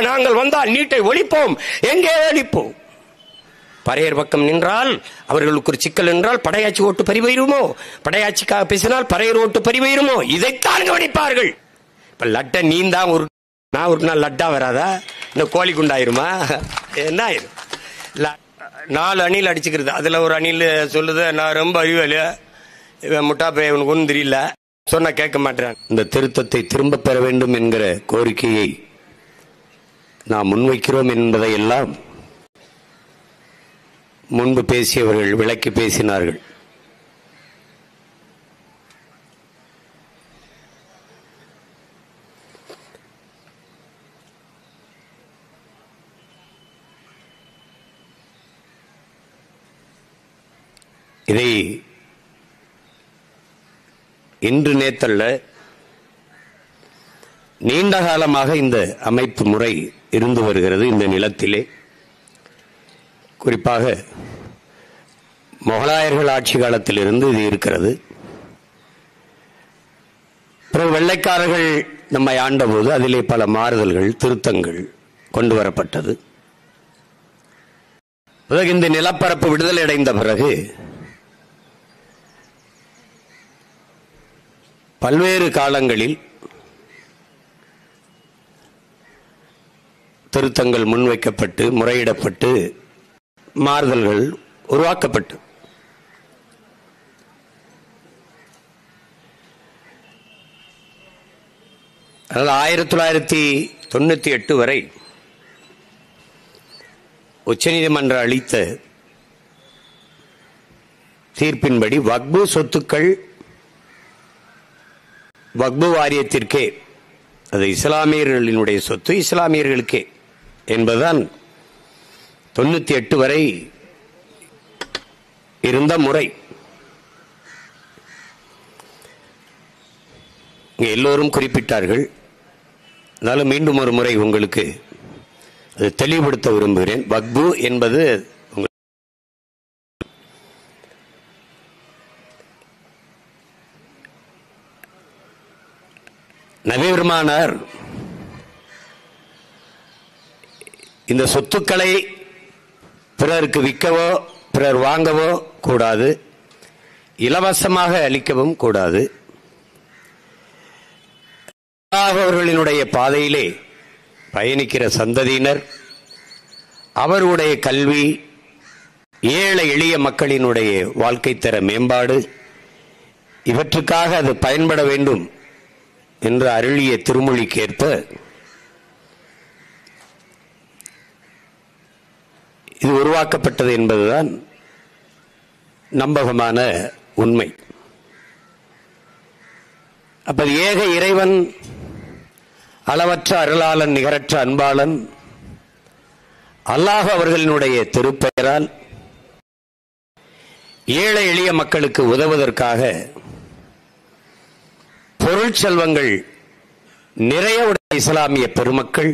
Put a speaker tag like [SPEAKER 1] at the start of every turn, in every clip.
[SPEAKER 1] நாங்கள் வந்தால் நீட்டை ஒழிப்போம். எங்கே ஒழிப்போம்? பறையர் பக்கம் நின்றால் அவர்களுக்கு ஒரு சிக்கல் என்றால் படையாட்சி ஓட்டு பறிபோயிருமோ, படையாட்சிக்காக பேசினால் பறையர் ஓட்டு பறிபோயிருமோ, இதைத்தான் கவனிப்பார்கள். இப்ப லட்ட நீந்தான் ஒரு நான் ஒரு நாள் லட்டா வராதா? இந்த கோழி குண்டாயிருமா? என்ன ஆயிரும்? 4 அணில் அடிச்சுக்கிறது. அதுல ஒரு அணில் சொல்லுது, நான் ரொம்ப அறிவாளி, முட்டா பையன், உனக்கு ஒன்றும் தெரியல, சொன்னா கேட்க மாட்டேன். இந்த திருத்தத்தை திரும்ப பெற வேண்டும் என்கிற கோரிக்கையை நாம் முன்வைக்கிறோம் என்பதை எல்லாம் முன்பு பேசியவர்கள் விளக்கி பேசினார்கள். இதை இன்று நேத்தல்ல, நீண்ட காலமாக இந்த அமைப்பு முறை இருந்து வருகிறது. இந்த நிலத்திலே குறிப்பாக முகலாயர்கள் ஆட்சி காலத்திலிருந்து இது இருக்கிறது. பிறகு வெள்ளைக்காரர்கள் நம்மை ஆண்டபோது அதிலே பல மாறுதல்கள், திருத்தங்கள் கொண்டு வரப்பட்டது. பிறகு இந்த நிலப்பரப்பு விடுதலை அடைந்த பிறகு பல்வேறு காலங்களில் திருத்தங்கள் முன்வைக்கப்பட்டு முறையிடப்பட்டு மாறுதல்கள் உருவாக்கப்பட்டு அதாவது 1998 வரை உச்சநீதிமன்றம் அளித்த தீர்ப்பின்படி வக்பு சொத்துக்கள் வக்பு வாரியத்திற்கே, அது இஸ்லாமியர்களினுடைய சொத்து இஸ்லாமியர்களுக்கே என்பதுதான் 98 வரை இருந்த முறை. எல்லோரும் குறிப்பிட்டார்கள். அதனால மீண்டும் ஒரு முறை உங்களுக்கு அது தெளிவுபடுத்த விரும்புகிறேன். வக்பு என்பது நபி பெருமானார் இந்த சொத்துக்களை பிறருக்கு விற்கவோ பிறர் வாங்கவோ கூடாது, இலவசமாக அளிக்கவும் கூடாது. அவர்களினுடைய பாதையிலே பயணிக்கிற சந்ததியினர் அவருடைய கல்வி, ஏழை எளிய மக்களினுடைய வாழ்க்கை தர மேம்பாடு, இவற்றுக்காக அது பயன்பட வேண்டும் என்று அருளிய திருமொழிக்கேற்ப இது உருவாக்கப்பட்டது என்பதுதான் நம்பகமான உண்மை. அப்ப ஏக இறைவன், அளவற்ற அருளாளன், நிகரற்ற அன்பாளன் அல்லாஹ் அவர்களினுடைய திருப்பெயரால் ஏழை எளிய மக்களுக்கு உதவுவதற்காக பொருள் செல்வங்கள் நிறைய உடைய இஸ்லாமிய பெருமக்கள்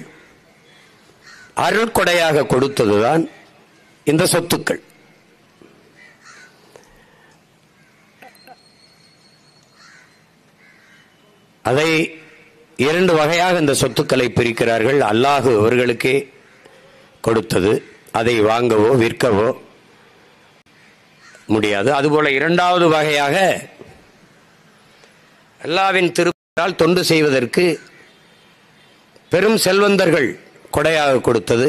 [SPEAKER 1] அருள்கொடையாக கொடுத்ததுதான் இந்த சொத்துக்கள். அதை 2 வகையாக இந்த சொத்துக்களை பிரிக்கிறார்கள். அல்லாஹ் அவர்களுக்கே கொடுத்தது, அதை வாங்கவோ விற்கவோ முடியாது. அதுபோல 2வது வகையாக அல்லாஹ்வின் திருப்பெயரால் தொண்டு செய்வதற்கு பெரும் செல்வந்தர்கள் கொடையாக கொடுத்தது.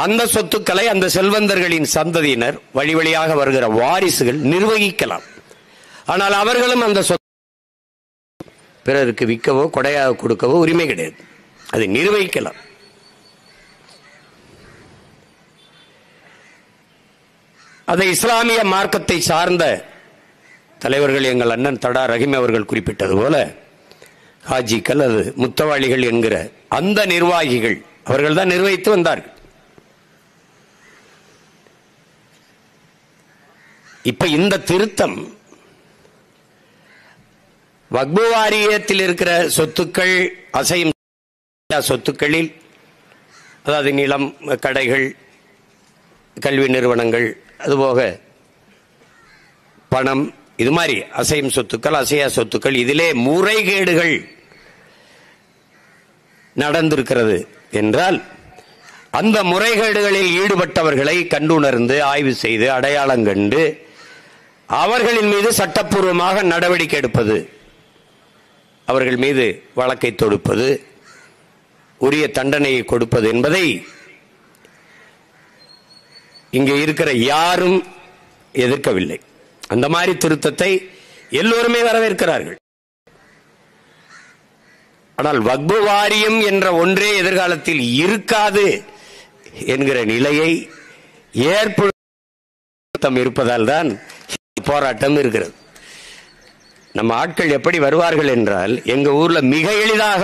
[SPEAKER 1] அந்த சொத்துக்களை அந்த செல்வந்தர்களின் சந்ததியினர் வழி வழியாக வருகிற வாரிசுகள் நிர்வகிக்கலாம். ஆனால் அவர்களும் அந்த சொத்து பிறருக்கு விற்கவோ கொடையாக கொடுக்கவோ உரிமை கிடையாது, அதை நிர்வகிக்கலாம். அதை இஸ்லாமிய மார்க்கத்தை சார்ந்த தலைவர்கள், எங்கள் அண்ணன் தடா ரஹீம் அவர்கள் குறிப்பிட்டது போல ஹாஜிக்கள், அது முத்தவாளிகள் என்கிற அந்த நிர்வாகிகள் அவர்கள் தான் நிர்வகித்து வந்தார்கள். இப்ப இந்த திருத்தம் வக்பு வாரியத்தில் இருக்கிற சொத்துக்கள், அசையும் சொத்துக்களில், அதாவது நிலம், கடைகள், கல்வி நிறுவனங்கள், அதுபோக பணம், இது மாதிரி அசையும் சொத்துக்கள், அசையா சொத்துக்கள், இதிலே முறைகேடுகள் நடந்திருக்கிறது என்றால் அந்த முறைகேடுகளில் ஈடுபட்டவர்களை கண்டுணர்ந்து ஆய்வு செய்து அடையாளம் கண்டு அவர்களின் மீது சட்டப்பூர்வமாக நடவடிக்கை எடுப்பது, அவர்கள் மீது வழக்கை தொடுப்பது, உரிய தண்டனையை கொடுப்பது என்பதை இங்கே இருக்கிற யாரும் எதிர்க்கவில்லை. அந்த மாதிரி திருத்தத்தை எல்லோருமே வரவேற்கிறார்கள். ஆனால் வக்பு வாரியம் என்ற ஒன்றே எதிர்காலத்தில் இருக்காது என்கிற நிலையை ஏற்படுத்த இருப்பதால் தான் போராட்டம் இருக்கிறது. நம்ம ஆட்கள் எப்படி வருவார்கள் என்றால், எங்க ஊர்ல மிக எளிதாக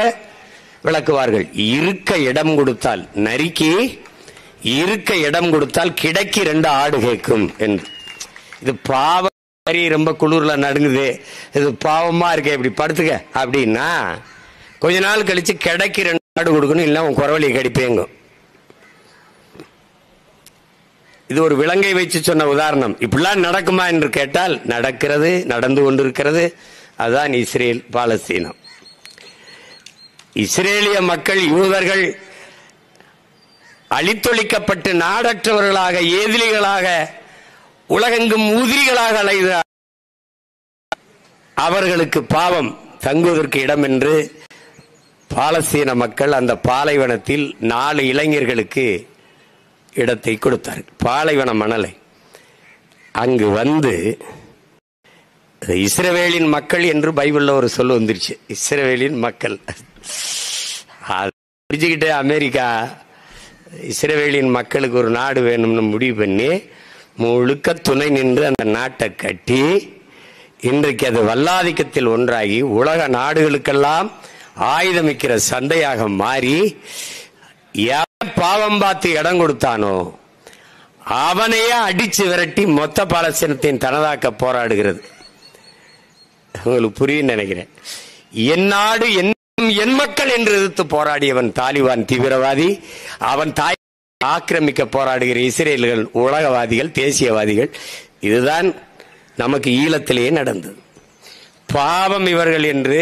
[SPEAKER 1] விளக்குவார்கள். இருக்க இடம் கொடுத்தால், நரிக்கு இருக்க இடம் கொடுத்தால் கிடைக்கு 2 ஆடு கேட்கும் என்று. இது பாவம், ரொம்ப குளிர்ல நடுங்குது, இது பாவமா இருக்க, இப்படி படுத்துக்க அப்படின்னா கொஞ்ச நாள் கழிச்சு கிடைக்கு 2 ஆடு கொடுக்கணும், இல்லை உன் குறவழியை கடிப்பேங்க. இது ஒரு விலங்கை வச்சு சொன்ன உதாரணம். இப்படிலாம் நடக்குமா என்று கேட்டால் நடக்கிறது, நடந்து கொண்டிருக்கிறது. அதுதான் இஸ்ரேல் பாலஸ்தீனம். இஸ்ரேலிய மக்கள், யூதர்கள் அழித்தொழிக்கப்பட்டு நாடற்றவர்களாக, ஏதிலிகளாக, உலகெங்கும் ஊதிரிகளாக அலைகிறார். அவர்களுக்கு பாவம் தங்குவதற்கு இடம் என்று பாலஸ்தீன மக்கள் அந்த பாலைவனத்தில் 4 இளைஞர்களுக்கு இடத்தை கொடுத்தார்கள். பாலைவன மணலை அங்கு வந்து இஸ்ரவேலின் மக்கள் என்று பைபிள்ல ஒரு சொல்ல வந்துருச்சு. இஸ்ரவேலின் மக்கள் புரிஞ்சுக்கிட்டு அமெரிக்கா இஸ்ரவேலின் மக்களுக்கு ஒரு நாடு வேணும்னு முடிவு பண்ணி முழுக்க துணை நின்று அந்த நாட்டை கட்டி இன்றைக்கு அது வல்லாதிக்கத்தில் ஒன்றாகி உலக நாடுகளுக்கெல்லாம் ஆயுதமிக்கிற சந்தையாக மாறி பாவம் பார்த்து இடம் கொடுத்தானோ அவனையே அடிச்சு விரட்டி மொத்த பாலஸ்தீனத்தின் தனதாக்க போராடுகிறது. உங்களுக்கு புரியும் நினைக்கிறேன். என் நாடு என் மக்கள் என்று எதிர்த்து போராடியவன் தாலிபான் தீவிரவாதி, அவன் தாய் ஆக்கிரமிக்க போராடுகிற இஸ்ரேல்கள் உலகவாதிகள், தேசியவாதிகள். இதுதான் நமக்கு ஈழத்திலேயே நடந்தது. பாவம் இவர்கள் என்று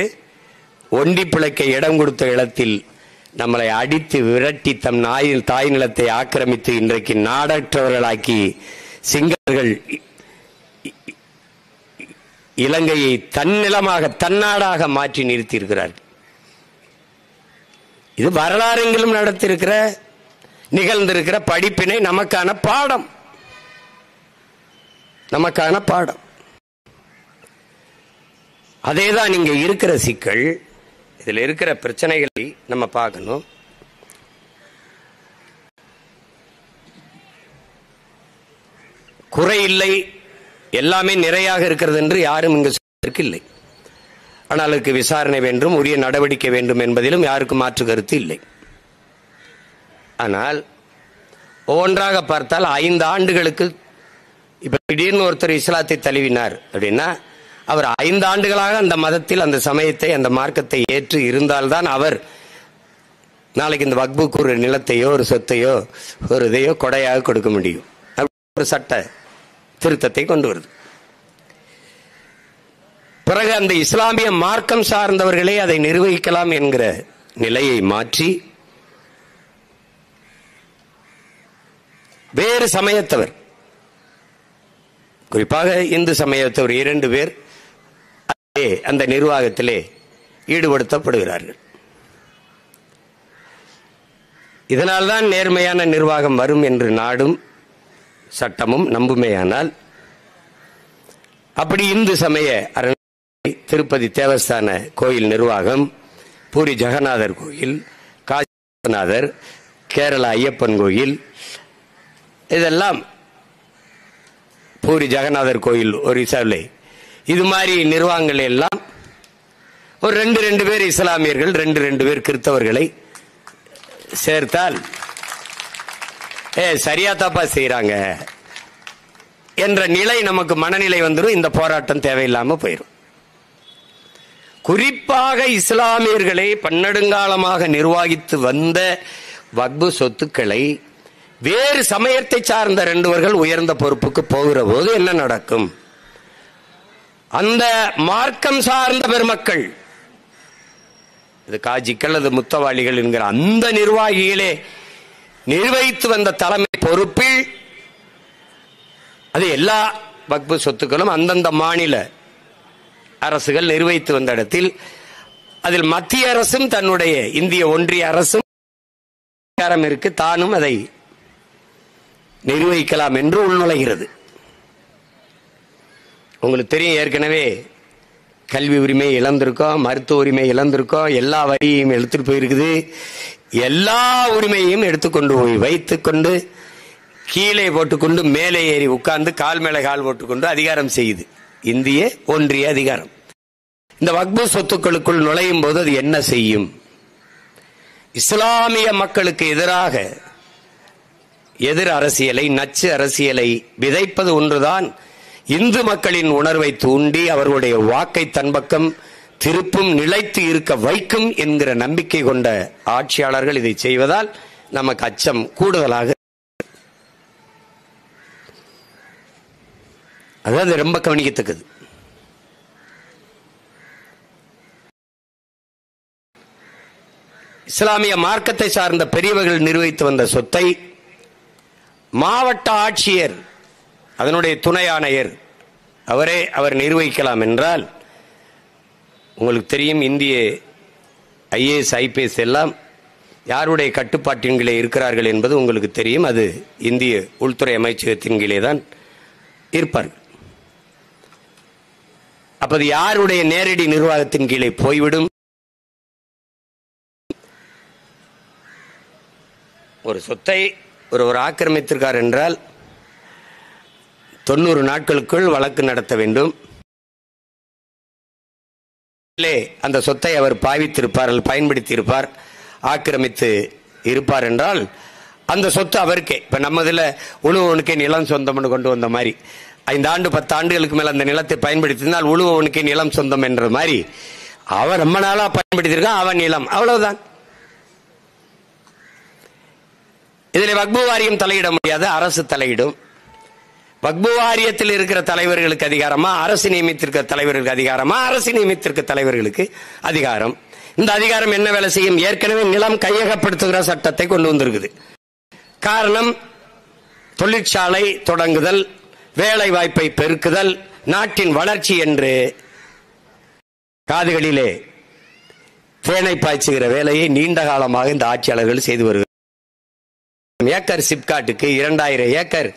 [SPEAKER 1] ஒண்டி பிழைக்க இடம் கொடுத்த இடத்தில் நம்மளை அடித்து விரட்டி தம் தாய் நிலத்தை ஆக்கிரமித்து இன்றைக்கு நாடற்றவர்களாக்கி சிங்களர்கள் இலங்கையை தன்னிலமாக, தன்னாடாக மாற்றி நிறுத்தியிருக்கிறார்கள். இது வரலாறுகளும் நடத்திருக்கிற, நிகழ்ந்திருக்கிற படிப்பினை நமக்கான பாடம், நமக்கான பாடம். அதேதான் இங்க இருக்கிற சிக்கல். இதில் இருக்கிற பிரச்சனைகளை நம்ம பார்க்கணும். குறை இல்லை, எல்லாமே நிறையாக இருக்கிறது என்று யாரும் இங்கு சொல்வதற்கு இல்லை. ஆனால் அதுக்கு விசாரணை வேண்டும், உரிய நடவடிக்கை வேண்டும் என்பதிலும் யாருக்கும் மாற்று கருத்து இல்லை. ஆனால் ஒவ்வொன்றாக பார்த்தால் 5 ஆண்டுகளுக்கு இப்ப திடீர்னு ஒருத்தர் இஸ்லாத்தை தழுவினார் அப்படின்னா அவர் 5 ஆண்டுகளாக அந்த மதத்தில், அந்த சமயத்தை, அந்த மார்க்கத்தை ஏற்று இருந்தால்தான் அவர் நாளைக்கு இந்த வக்புக்கு ஒரு நிலத்தையோ ஒரு சொத்தையோ ஒரு இதையோ கொடையாக கொடுக்க முடியும். ஒரு சட்ட திருத்தத்தை கொண்டு வருது. பிறகு அந்த இஸ்லாமிய மார்க்கம் சார்ந்தவர்களே அதை நிர்வகிக்கலாம் என்கிற நிலையை மாற்றி வேறு சமயத்தவர், குறிப்பாக இந்து சமயத்தவர் 2 பேர் அந்த நிர்வாகத்திலே ஈடுபடுத்தப்படுகிறார்கள். இதனால்தான் நேர்மையான நிர்வாகம் வரும் என்று நாடும் சட்டமும் நம்புமையானால், அப்படி இந்து சமய திருப்பதி தேவஸ்தான கோயில் நிர்வாகம், பூரி ஜெகநாதர் கோயில், காசி விஸ்வநாதர், கேரள ஐயப்பன் கோயில், இதெல்லாம் பூரி ஜெகநாதர் கோயில் ஒரிசாவில், இது மாதிரி நிர்வாகங்கள் எல்லாம் ஒரு 2 பேர் இஸ்லாமியர்கள், 2 பேர் கிறிஸ்தவர்களை சேர்த்தால் சரியா தப்பா செய்யறாங்க என்ற நிலை நமக்கு மனநிலை வந்துடும். இந்த போராட்டம் தேவையில்லாம போயிடும். குறிப்பாக இஸ்லாமியர்களை பன்னெடுங்காலமாக நிர்வகித்து வந்த வக்பு சொத்துக்களை வேறு சமயத்தை சார்ந்த 2 உயர்ந்த பொறுப்புக்கு போகிற போது என்ன நடக்கும்? அந்த மார்க்கம் சார்ந்த பெருமக்கள் இது காஜிக்கள் அது முத்தவாளிகள் என்கிற அந்த நிர்வாகிகளே நிர்வகித்து வந்த தலைமை பொறுப்பில் அது எல்லா வக்பு சொத்துக்களும் அந்தந்த மாநில அரசுகள் நிர்வகித்து வந்த இடத்தில் அதில் மத்திய அரசும் தன்னுடைய இந்திய ஒன்றிய அரசும் அதிகாரம் இருக்கு, தானும் அதை நிர்வகிக்கலாம் என்று உள்நுழைகிறது. உங்களுக்கு தெரியும், ஏற்கனவே கல்வி உரிமை இழந்திருக்கோம், மருத்துவ உரிமை இழந்திருக்கோம், எல்லா வரியையும் எடுத்துட்டு போயிருக்குது. எல்லா உரிமையும் எடுத்துக்கொண்டு போய் வைத்துக்கொண்டு கீழே போட்டுக்கொண்டு மேலே ஏறி உட்கார்ந்து கால் மேலே கால் போட்டுக்கொண்டு அதிகாரம் செய்யுது இந்திய ஒன்றிய அதிகாரம். இந்த வக்பு சொத்துக்களுக்குள் நுழையும் போது அது என்ன செய்யும்? இஸ்லாமிய மக்களுக்கு எதிராக எதிர் அரசியலை, நச்சு அரசியலை விதைப்பது ஒன்றுதான் இந்து மக்களின் உணர்வை தூண்டி அவர்களுடைய வாக்கை தன் பக்கம் திருப்பும், நிலைத்து இருக்க வைக்கும் என்கிற நம்பிக்கை கொண்ட ஆட்சியாளர்கள் இதை செய்வதால் நமக்கு அச்சம் கூடுதலாக. அதாவது ரொம்ப கவனிக்கத்தக்கது. இஸ்லாமிய மார்க்கத்தை சார்ந்த பெரியவர்கள் நிர்வகித்து வந்த சொத்தை மாவட்ட ஆட்சியர், அதனுடைய துணை ஆணையர் அவர் நிர்வகிக்கலாம் என்றால், உங்களுக்கு தெரியும் இந்திய ஐஏஎஸ் ஐபிஎஸ் எல்லாம் யாருடைய கட்டுப்பாட்டின் கீழே இருக்கிறார்கள் என்பது உங்களுக்கு தெரியும். அது இந்திய உள்துறை அமைச்சகத்தின் கீழே தான் இருப்பார்கள். அப்போது யாருடைய நேரடி நிர்வாகத்தின் கீழே போய்விடும்? ஒரு சொத்தை ஒருவர் ஆக்கிரமித்திருக்கார் என்றால் 90 நாட்களுக்குள் வழக்கு நடத்த வேண்டும். அந்த சொத்தை அவர் பாவித்திருப்பார், பயன்படுத்தி இருப்பார், ஆக்கிரமித்து இருப்பார் என்றால் அந்த சொத்து அவருக்கே. இப்ப நம்ம இதுல உழுவனுக்கே நிலம் சொந்தம்னு கொண்டு வந்த மாதிரி 5 ஆண்டு 10 ஆண்டுகளுக்கு மேல அந்த நிலத்தை பயன்படுத்தினால் உழுவனுக்கே நிலம் சொந்தம் என்ற மாதிரி அவன் ரொம்ப நாளா பயன்படுத்தியிருக்கான், அவன் நிலம், அவ்வளவுதான். இதில் வக்பு வாரியம் தலையிட முடியாது, அரசு தலையிடும். வக்பு வாரியத்தில் இருக்கிற தலைவர்களுக்கு அதிகாரமா, அரசு நியமித்திருக்கிற தலைவர்களுக்கு அதிகாரமா, அரசு நியமித்திருக்கிற தலைவர்களுக்கு அதிகாரம். இந்த அதிகாரம் என்ன வேலை செய்யும்? ஏற்கனவே நிலம் கையகப்படுத்துகிற சட்டத்தை கொண்டு வந்திருக்குது. காரணம், தொழிற்சாலை தொடங்குதல், வேலை வாய்ப்பை பெருக்குதல், நாட்டின் வளர்ச்சி என்று காதுகளிலே தேனை பாய்ச்சுகிற வேலையை நீண்ட காலமாக இந்த ஆட்சியாளர்கள் செய்து வருகிறார். ஏக்கர் சிப்காட்டுக்கு 2000 ஏக்கர்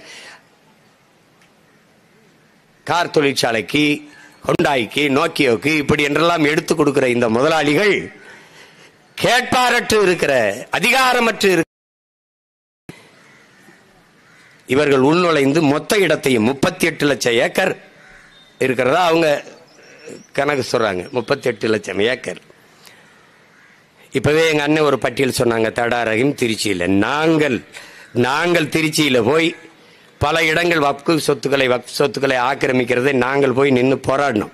[SPEAKER 1] கார் தொழிற்சாலைக்கு, ஹொண்டாய்க்கு, நோக்கியோக்கு இப்படி என்றெல்லாம் எடுத்துக் கொடுக்கிற இந்த முதலாளிகள் கேட்பாரற்று இருக்கிற, அதிகாரமற்று இருக்கிற இவர்கள் உள்நுழைந்து மொத்த இடத்தையும் 38 லட்சம் ஏக்கர் இருக்கிறதா அவங்க கணக்கு சொல்றாங்க. 38 லட்சம் ஏக்கர். இப்பவே எங்க அண்ணன் ஒரு பட்டியல் சொன்னாங்க, தடாரகம் திருச்சியில். நாங்கள் திருச்சியில போய் பல இடங்கள் வக்ஃபு சொத்துக்களை ஆக்கிரமிக்கிறதை நாங்கள் போய் நின்று போராடணும்.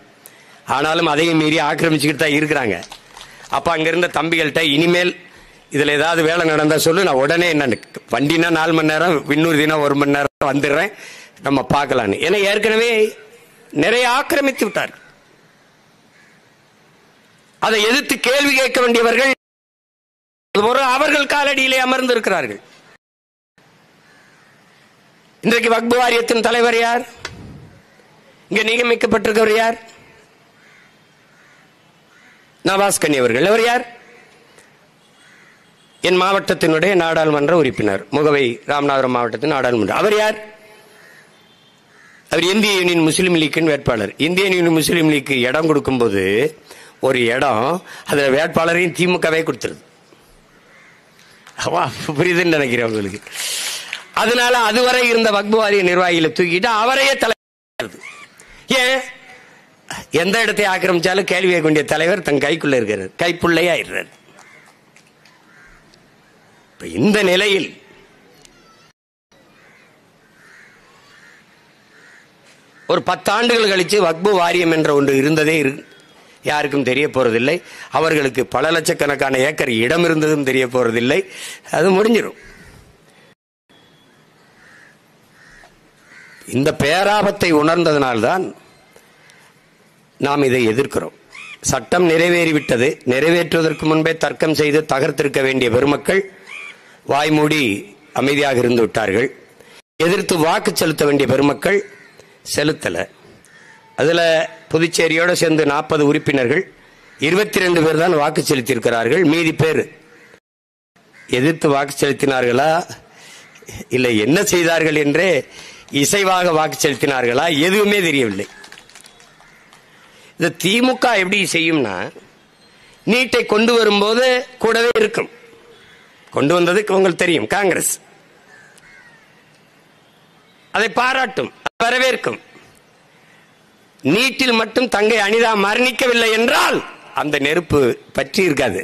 [SPEAKER 1] ஆனாலும் அதையும் மீறி ஆக்கிரமிச்சுக்கிட்டு தான் இருக்கிறாங்க. அப்ப அங்கிருந்த தம்பிகள்கிட்ட, இனிமேல் இதுல ஏதாவது வேலை நடந்தா சொல்லு, நான் உடனே என்ன வண்டினா 4 மணி நேரம், விண்ணூர்தினா 1 மணி நேரம் வந்துடுறேன், நம்ம பார்க்கலான்னு. ஏன்னா ஏற்கனவே நிறைய ஆக்கிரமித்து விட்டார். அதை எதிர்த்து கேள்வி கேட்க வேண்டியவர்கள் அவர்கள் காலடியிலே அமர்ந்து இருக்கிறார்கள். இன்றைக்கு வக்பு வாரியத்தின் தலைவர் யார்? இங்க நியமிக்கப்பட்டிருக்கிறவர் யார்? நவாஸ் கனி அவர்கள். அவர் யார்? என் மாவட்டத்தினுடைய நாடாளுமன்ற உறுப்பினர், முகவை ராமநாதபுரம் மாவட்டத்தின் நாடாளுமன்ற. அவர் யார்? அவர் இந்திய யூனியன் முஸ்லீம் லீக்கின் வேட்பாளர். இந்திய யூனியன் முஸ்லீம் லீக்கு இடம் கொடுக்கும் போது ஒரு இடம், அதுல வேட்பாளரையும் திமுகவே கொடுத்துருது. புரியுதுன்னு நினைக்கிறேன் உங்களுக்கு. அதனால அதுவரை இருந்த வக்பு வாரிய நிர்வாகிகளை தூக்கிட்டு அவரையே தலைவர். ஏன்? எந்த இடத்தை ஆக்கிரமிச்சாலும் கேள்வி கேட்க வேண்டிய தலைவர் தன் கைக்குள்ள இருக்கிறார், கைப்புள்ளையா இருக்கிறார். இந்த நிலையில் ஒரு 10 ஆண்டுகள் கழிச்சு வக்பு வாரியம் என்ற ஒன்று இருந்ததே யாருக்கும் தெரிய போறதில்லை. அவர்களுக்கு பல லட்சக்கணக்கான ஏக்கர் இடம் இருந்ததும் தெரிய போறதில்லை. அது முடிஞ்சிடும். இந்த பேராபத்தை உணர்ந்ததனால்தான் நாம் இதை எதிர்க்கிறோம். சட்டம் நிறைவேறிவிட்டது. நிறைவேற்றுவதற்கு முன்பே தர்க்கம் செய்து தகர்த்திருக்க வேண்டிய பெருமக்கள் வாய்மூடி அமைதியாக இருந்து விட்டார்கள். எதிர்த்து வாக்கு செலுத்த வேண்டிய பெருமக்கள் செலுத்தல. அதுல புதுச்சேரியோட சேர்ந்து 40 உறுப்பினர்கள் 22 பேர் தான் வாக்கு செலுத்தியிருக்கிறார்கள். மீதி பேர் எதிர்த்து வாக்கு செலுத்தினார்களா இல்லை என்ன செய்தார்கள் என்றே இசைவாக வாக்கு செலுத்தினார்களா எதுவுமே தெரியவில்லை. இந்த திமுக எப்படி செய்யும்னா, நீட்டை கொண்டு வரும்போது கூடவே இருக்கும். கொண்டு வந்ததுக்கு உங்களுக்கு தெரியும், காங்கிரஸ் அதை பாராட்டும், வரவேற்கும். நீட்டில் மட்டும் தங்கை அனிதா மரணிக்கவில்லை என்றால் அந்த நெருப்பு பற்றி இருக்காது,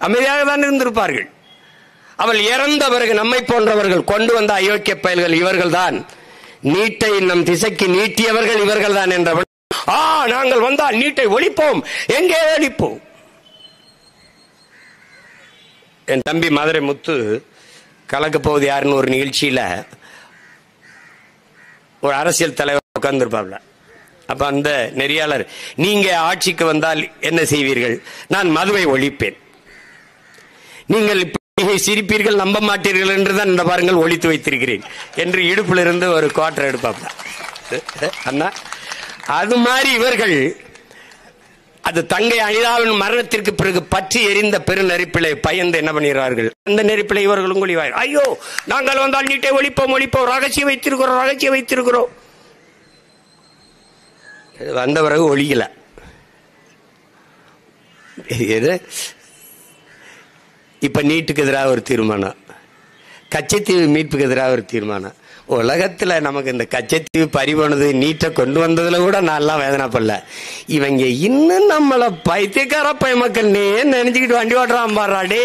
[SPEAKER 1] அமைதியாக தான் இருந்திருப்பார்கள். அவள் இறந்த பிறகு நம்மை போன்றவர்கள் கொண்டு வந்த அயோக்கிய பயல்கள் இவர்கள் தான், நீட்டை நம் திசைக்கு நீட்டியவர்கள் இவர்கள் தான் என்றவள். நாங்கள் வந்தால் நீட்டை ஒழிப்போம், எங்கே ஒழிப்போம். என் தம்பி மதுரை முத்து கலக்க போகுது யாருன்னு ஒரு நிகழ்ச்சியில ஒரு அரசியல் தலைவர் உட்கார்ந்துருப்பாப்ல. அப்ப அந்த நெறியாளர், நீங்க ஆட்சிக்கு வந்தால் என்ன செய்வீர்கள்? நான் மதுவை ஒழிப்பேன். நீங்கள் சிரிப்பீர்கள், நம்ப மாட்டீர்கள் என்றுதான் இந்த பாருங்கள் ஒழித்து வைத்திருக்கிறேன் என்று இடுப்புல இருந்து ஒரு குவார்டர் எடுப்பாப்ல. அண்ணா அது மாதிரி இவர்கள் அது தங்கை அனிதாவின் மரணத்திற்கு பிறகு பற்றி எரிந்த பெரு நெருப்பிலை பயந்து என்ன பண்ணுகிறார்கள், அந்த நெருப்பிலை இவர்களும் ஒளிவாய். ஐயோ நாங்கள் வந்தால் நீட்டை ஒழிப்போம் ஒழிப்போம், ரகசியம் வைத்திருக்கிறோம். வந்த பிறகு ஒழிக்கல. இப்ப நீட்டுக்கு எதிராக ஒரு தீர்மானம், கச்சத்தீவு மீட்புக்கு எதிராக ஒரு தீர்மானம். உலகத்துல நமக்கு இந்த கச்சத்தீவு பறிபோனது, நீட்டை கொண்டு வந்ததுல கூட நான் வேதனைப்படல. இவங்க இன்னும் நம்மள பைத்தியக்கார மக்கள் நினைச்சுக்கிட்டு வண்டி ஓட்டுறான் பாடுறாடே.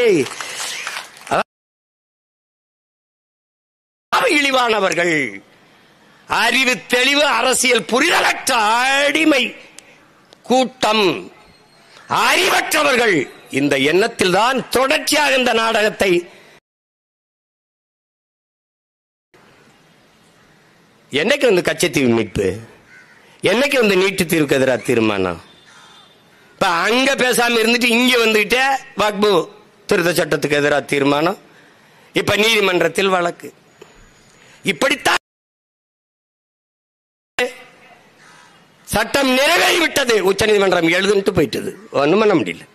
[SPEAKER 1] இழிவானவர்கள், அறிவு தெளிவு அரசியல் புரிதலற்ற அடிமை கூட்டம், அறிவற்றவர்கள். இந்த எண்ணத்தில் தான் தொடர்ச்சியாக இந்த நாடகத்தை என்னைக்கு வந்து கச்சத்தீவு மீட்பு, என்னைக்கு வந்து நீட்டு தீர்வுக்கு எதிராக தீர்மானம். இப்ப அங்க பேசாம இருந்துட்டு இங்க வந்துகிட்டே வக்பு திருத்த சட்டத்துக்கு எதிராக தீர்மானம், இப்ப நீதிமன்றத்தில் வழக்கு. இப்படித்தான் சட்டம் நிறைவேறிவிட்டது, உச்ச நீதிமன்றம் எழுதுன்ட்டு போயிட்டது, ஒண்ணும் பண்ண முடியல.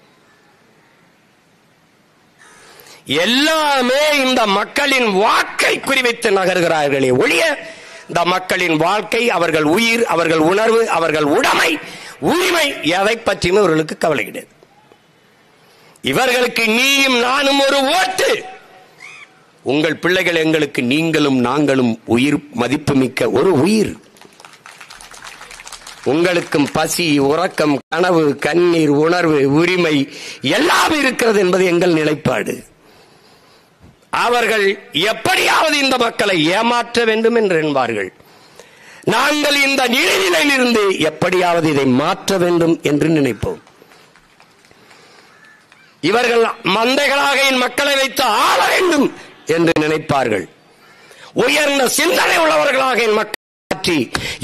[SPEAKER 1] எல்லாமே இந்த மக்களின் வாக்கை குறிவைத்து நகர்கிறார்களே ஒழிய இந்த மக்களின் வாழ்க்கை, அவர்கள் உயிர், அவர்கள் உணர்வு, அவர்கள் உடைமை, உரிமை எதை பற்றியும் இவர்களுக்கு கவலை கிடையாது. இவர்களுக்கு நீயும் நானும் ஒரு ஓட்டு, உங்கள் பிள்ளைகள் எங்களுக்கு நீங்களும் நாங்களும் உயிர் மதிப்புமிக்க ஒரு உயிர். உங்களுக்கும் பசி, உறக்கம், கனவு, கண்ணீர், உணர்வு, உரிமை எல்லாம் இருக்கிறது என்பது எங்கள் நிலைப்பாடு. அவர்கள் எப்படியாவது இந்த மக்களை ஏமாற்ற வேண்டும் என்று என்பார்கள். நாங்கள் இந்த நிலையில் இருந்து எப்படியாவது இதை மாற்ற வேண்டும் என்று நினைப்போம். இவர்கள் மந்தைகளாக என் மக்களை வைத்து ஆள வேண்டும் என்று நினைப்பார்கள். உயர்ந்த சிந்தனை உள்ளவர்களாக என் மக்கள் மாற்றி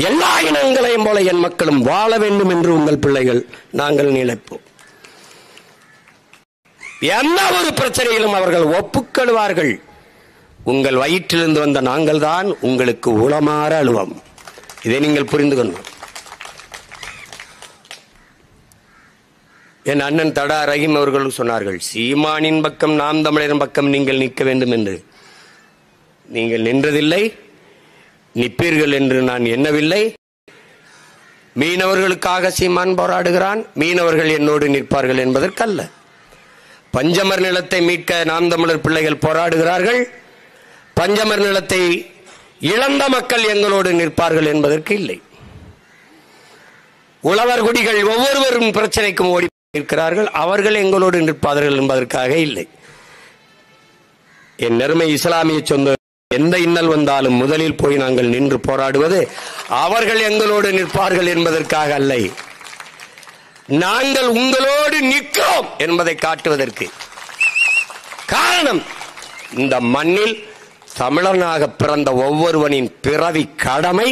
[SPEAKER 1] எல்லா இனங்களையும் போல என் மக்களும் வாழ வேண்டும் என்று உங்கள் பிள்ளைகள் நாங்கள் நினைப்போம். என்ன ஒரு பிரச்சனையிலும் அவர்கள் ஒப்புக்கொள்வார்கள். உங்கள் வயிற்றிலிருந்து வந்த நாங்கள் தான் உங்களுக்கு உளமாற அழுவோம். இதை நீங்கள் புரிந்து கொள்ளணும். என் அண்ணன் தடா ரஹீம் அவர்கள் சொன்னார்கள், சீமானின் பக்கம் நாம் தமிழரின் பக்கம் நீங்கள் நிற்க வேண்டும் என்று. நீங்கள் நின்றதில்லை, நிற்பீர்கள் என்று நான் எண்ணவில்லை. மீனவர்களுக்காக சீமான் போராடுகிறான், மீனவர்கள் என்னோடு நிற்பார்கள் என்பதற்கல்ல. பஞ்சமர் நிலத்தை மீட்க நாம் தமிழர் பிள்ளைகள் போராடுகிறார்கள், பஞ்சமர் நிலத்தை இழந்த மக்கள் எங்களோடு நிற்பார்கள் என்பதற்கு இல்லை. உழவர் குடிகள் ஒவ்வொருவரும் பிரச்சனைக்கும் ஓடி இருக்கிறார்கள், அவர்கள் எங்களோடு நிற்பார்கள் என்பதற்காக இல்லை. என் நெருமை இஸ்லாமிய சொந்த எந்த இன்னல் வந்தாலும் முதலில் போய் நாங்கள் நின்று போராடுவது அவர்கள் எங்களோடு நிற்பார்கள் என்பதற்காக அல்ல, நாங்கள் உங்களோடு நிற்கிறோம் என்பதை காட்டுவதற்கு. காரணம், இந்த மண்ணில் தமிழனாக பிறந்த ஒவ்வொருவனின் பிறவி கடமை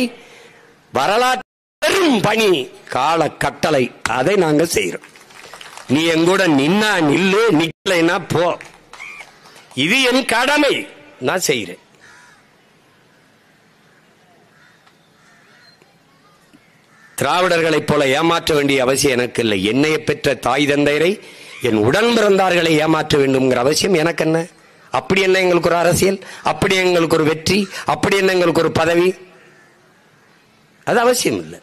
[SPEAKER 1] வரலாற்று பெரும் பணி, கால கட்டளை, அதை நாங்க செய்யறோம். நீ எங்கூட நின்னா நில்லு, நிக்கலைன்னா போ. இது என் கடமை, நான் செய்யறேன். திராவிடர்களைப் போல ஏமாற்ற வேண்டிய அவசியம் எனக்கு இல்லை. என்னைய பெற்ற தாய் தந்தையரை, என் உடன் பிறந்தார்களை ஏமாற்ற வேண்டும்ங்கிற அவசியம் எனக்கு என்ன? அப்படி என்ன எங்களுக்கு ஒரு அரசியல்? அப்படி எங்களுக்கு ஒரு வெற்றி? அப்படி என்ன எங்களுக்கு ஒரு பதவி? அது அவசியம் இல்லை.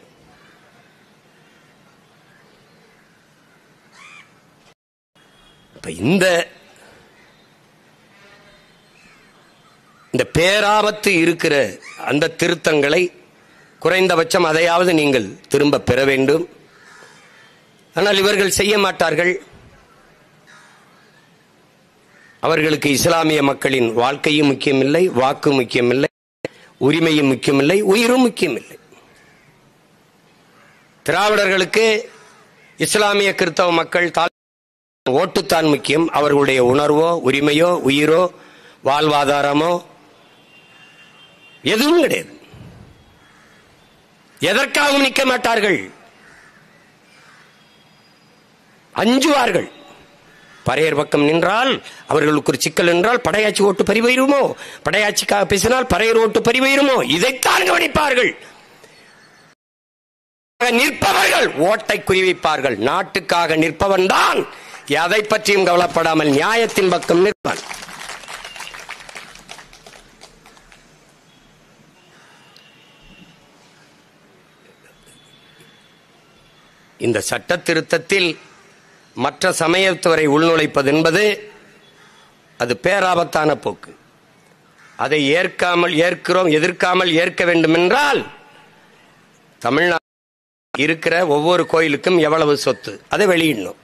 [SPEAKER 1] இந்த பேராபத்து இருக்கிற அந்த திருத்தங்களை குறைந்தபட்சம் அதையாவது நீங்கள் திரும்ப பெற வேண்டும். ஆனால் இவர்கள் செய்ய மாட்டார்கள். அவர்களுக்கு இஸ்லாமிய மக்களின் வாழ்க்கையும் முக்கியமில்லை, வாக்கு முக்கியமில்லை, உரிமையும் முக்கியமில்லை, உயிரும் முக்கியமில்லை. திராவிடர்களுக்கு இஸ்லாமிய கிறிஸ்தவ மக்கள் ஓட்டுத்தான் முக்கியம். அவர்களுடைய உணர்வோ, உரிமையோ, உயிரோ, வாழ்வாதாரமோ எதுவும் கிடையாது. எதற்காகவும் நிற்க மாட்டார்கள், அஞ்சுவார்கள். பறையர் பக்கம் நின்றால் அவர்களுக்கு ஒரு சிக்கல் என்றால் படையாட்சி ஓட்டு பறிபோயிருமோ, படையாட்சிக்காக பேசினால் பறையர் ஓட்டு பறிபோயிருமோ, இதைத்தான் கவனிப்பார்கள். நிற்பவர்கள் ஓட்டை குறிவைப்பார்கள். நாட்டுக்காக நிற்பவன் தான் எதை பற்றியும் கவலைப்படாமல் நியாயத்தின் பக்கம் நிற்பான். இந்த சட்ட திருத்தத்தில் மற்ற சமயத்தவரை உள்நுழைப்பது என்பது அது பேராபத்தான போக்கு. அதை எதிர்க்காமல் ஏற்க வேண்டும் என்றால் தமிழ்நாடு இருக்கிற ஒவ்வொரு கோயிலுக்கும் எவ்வளவு சொத்து அதை வெளியிடணும்.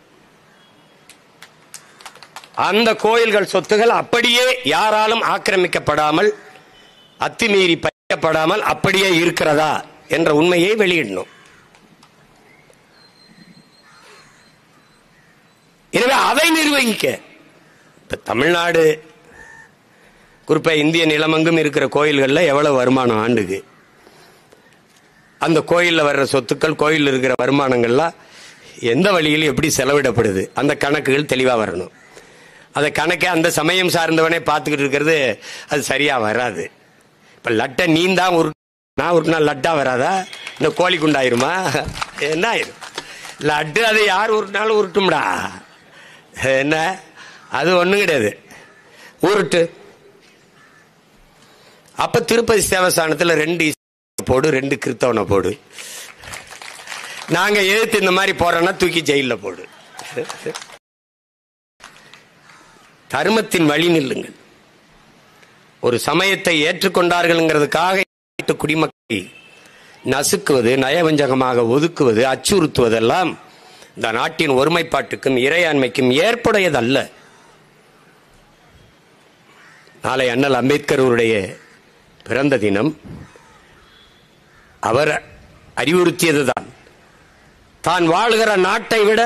[SPEAKER 1] அந்த கோயில்கள் சொத்துகள் அப்படியே யாராலும் ஆக்கிரமிக்கப்படாமல், அத்துமீறி பறிக்கப்படாமல் அப்படியே இருக்கிறதா என்ற உண்மையை வெளியிடணும். எனவே அதை நிர்வகிக்க இப்ப தமிழ்நாடு குறிப்பா இந்திய நிலமங்கும் இருக்கிற கோயில்கள்ல எவ்வளவு வருமானம் ஆண்டுக்கு, அந்த கோயில்ல வர்ற சொத்துக்கள், கோயில் இருக்கிற வருமானங்கள்லாம் எந்த வழியில் எப்படி செலவிடப்படுது, அந்த கணக்குகள் தெளிவா வரணும். அதை கணக்கே அந்த சமயம் சார்ந்தவனே பார்த்துக்கிட்டு இருக்கிறது அது சரியா வராது. இப்ப லட்டை நீந்தான் நான் ஒரு நாள் லட்டா வராதா? இந்த கோழி குண்டாயிருமா? என்ன ஆயிரும் லட்டு? அதை யார் ஒரு நாள் உருட்டும்டா? என்ன அது ஒண்ணும் கிடையாது, உருட்டு. அப்ப திருப்பதி தேவஸ்தானத்துல 2 போடு, 2 கிறிஸ்தவனை போடு. நாங்க எதிர்த்து இந்த மாதிரி போறோம்னா தூக்கி ஜெயில போடு. தர்மத்தின் வழி நில்லுங்கள். ஒரு சமயத்தை ஏற்றுக்கொண்டார்கள்ங்கிறதுக்காக குடிமக்களை நசுக்குவது, நயவஞ்சகமாக ஒதுக்குவது, அச்சுறுத்துவதெல்லாம் இந்த நாட்டின் ஒருமைப்பாட்டுக்கும் இறையாண்மைக்கும் ஏற்புடையதல்ல. நாளை அண்ணல் அம்பேத்கர் அவருடைய பிறந்த தினம். அவர் அறிவுறுத்தியதுதான், தான் வாழுகிற நாட்டை விட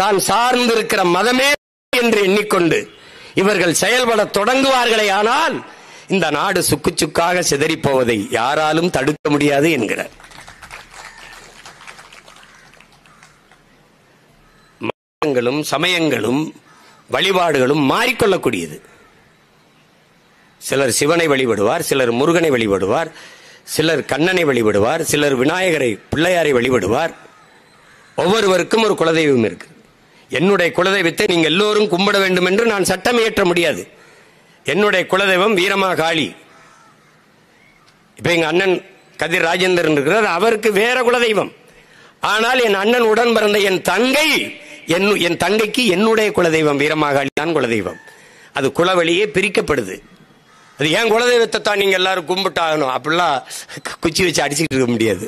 [SPEAKER 1] தான் சார்ந்திருக்கிற மதமே என்று எண்ணிக்கொண்டு இவர்கள் செயல்பட தொடங்குவார்களே ஆனால் இந்த நாடு சுக்கு சுக்காக சிதறி போவதை யாராலும் தடுக்க முடியாது என்கிறார். மதங்களும் சமயங்களும் வழிபாடுகளும் மாறிக்கொள்ளக்கூடியது. சிலர் சிவனை வழிபடுவார், சிலர் முருகனை வழிபடுவார், சிலர் கண்ணனை வழிபடுவார், சிலர் விநாயகரை, பிள்ளையாரை வழிபடுவார். ஒவ்வொருவருக்கும் ஒரு குலதெய்வம் இருக்கு. என்னுடைய குலதெய்வத்தை நீங்க எல்லோரும் கும்பிட வேண்டும் என்று நான் சட்டம் இயற்ற முடியாது. என்னுடைய குலதெய்வம் வீரமாகாளி. இப்ப எங்க அண்ணன் கதிர் ராஜேந்திரன் இருக்கிறார், அவருக்கு வேற குலதெய்வம். ஆனால் என் அண்ணன் உடன் பிறந்த என் தங்கைக்கு என்னுடைய குலதெய்வம் வீரமாகாளி தான் குலதெய்வம். அது குலவழியே பிரிக்கப்படுது. அது ஏன் குலதெய்வத்தை தான் நீங்க எல்லாரும் கும்பிட்டாகணும் அப்படிலாம் குச்சி வச்சு அடிச்சுட்டு இருக்க முடியாது.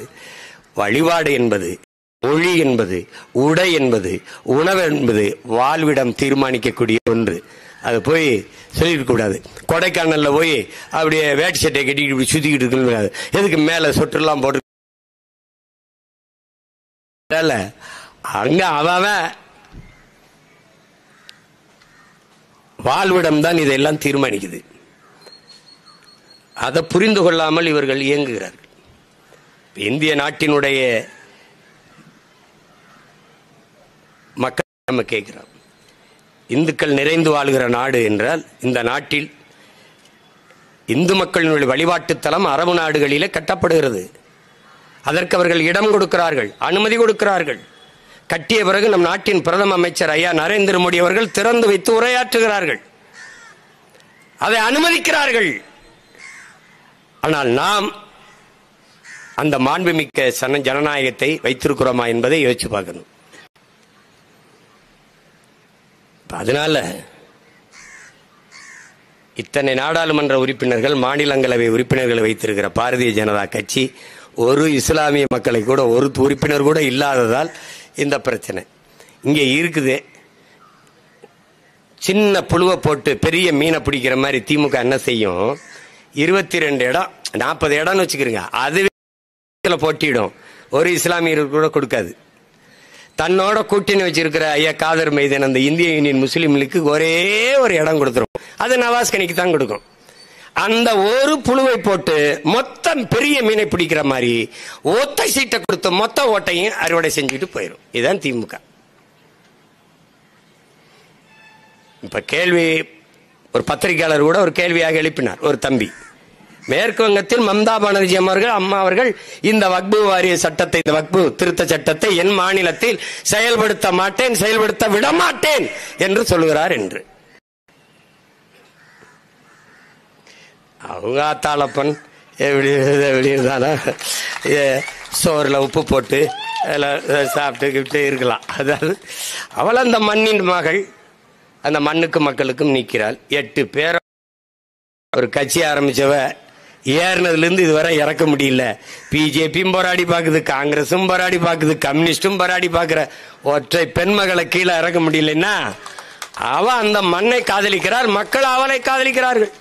[SPEAKER 1] வழிபாடு என்பது, மொழி என்பது, உடை என்பது, உணவு என்பது வாழ்விடம் தீர்மானிக்கக்கூடிய ஒன்று. அது போய் சொல்லிருக்க கூடாது. கொடைக்கானல்ல போய் அப்படியே வேட்டி சட்டையை கட்டிக்கிட்டு இப்படி சுத்திக்கிட்டு இருக்கணும். எதுக்கு மேல சொட்டுலாம் போட்டு அங்க அவன் வாழ்விடம் தான் இதெல்லாம் தீர்மானிக்குது. அதை புரிந்து கொள்ளாமல் இவர்கள் இயங்குகிறார்கள். இந்திய நாட்டினுடைய மக்கள் நம்ம கேட்கிறோம், இந்துக்கள் நிறைந்து வாழ்கிற நாடு என்றால் இந்த நாட்டில் இந்து மக்களினுடைய வழிபாட்டு தலம் அரபு நாடுகளிலே கட்டப்படுகிறது. அதற்கு அவர்கள் இடம் கொடுக்கிறார்கள், அனுமதி கொடுக்கிறார்கள். கட்டிய பிறகு நம் நாட்டின் பிரதம அமைச்சர் ஐயா நரேந்திர மோடி அவர்கள் திறந்து வைத்து உரையாற்றுகிறார்கள், அதை அனுமதிக்கிறார்கள். ஆனால் நாம் அந்த மாண்புமிக்க ஜனநாயகத்தை வைத்திருக்கிறோமா என்பதை யோசிச்சு பார்க்கணும். அதனால இத்தனை நாடாளுமன்ற உறுப்பினர்கள், மாநிலங்களவை உறுப்பினர்களை வைத்திருக்கிற பாரதிய ஜனதா கட்சி ஒரு இஸ்லாமிய மக்களை கூட ஒரு உறுப்பினர் கூட இல்லாததால் இந்த பிரச்சனை இங்கே இருக்குது. சின்ன புழுவை போட்டு பெரிய மீனை பிடிக்கிற மாதிரி திமுக என்ன செய்யும், 22 இடம் 40 இடம்னு வச்சுக்கிறீங்க, அதுவே போட்டியிடும், ஒரு இஸ்லாமியருக்கு கூட கொடுக்காது. தன்னோட கூட்டணி வச்சிருக்கிற ஐயா காதர் மைதன் அந்த இந்திய யூனியன் முஸ்லீம் லீக்கு ஒரே ஒரு இடம் கொடுத்துரும், அது நவாஸ் கனிக்கு தான் கொடுக்கும். அந்த ஒரு புழுவை போட்டு மொத்தம் பெரிய மீனை பிடிக்கிற மாதிரி ஒத்த சீட்டை கொடுத்து மொத்த ஓட்டையும் அறுவடை செஞ்சுட்டு போயிடும். இதுதான் திமுக. இப்ப கேள்வி ஒரு பத்திரிகையாளர் கூட ஒரு கேள்வியாக எழுப்பினார். ஒரு தம்பி, மேற்கு வங்கத்தில் மம்தா பானர்ஜி அம்மா அவர்கள் இந்த வக்பு வாரிய சட்டத்தை, இந்த வக்பு திருத்த சட்டத்தை என் மாநிலத்தில் செயல்படுத்த மாட்டேன், செயல்படுத்த விட மாட்டேன் என்று சொல்லுகிறார் என்று. அவங்க ஆத்தாளப்பன் எப்படிதானா சோறுல உப்பு போட்டு சாப்பிட்டுக்கிட்டு இருக்கலாம். அதாவது அவள் அந்த மண்ணின் மகள், அந்த மண்ணுக்கு மக்களுக்கும் நிற்கிறாள். 8 பேர் ஒரு கட்சி ஆரம்பிச்சவ ஏறினதுல இருந்து இதுவரை இறக்க முடியல. பிஜேபியும் போராடி பாக்குது, காங்கிரசும் போராடி பாக்குது, கம்யூனிஸ்டும் போராடி பாக்குற ஒற்றை பெண்மகளை கீழே இறக்க முடியலன்னா அவ அந்த மண்ணை காதலிக்கிறார், மக்கள் அவளை காதலிக்கிறார்கள்.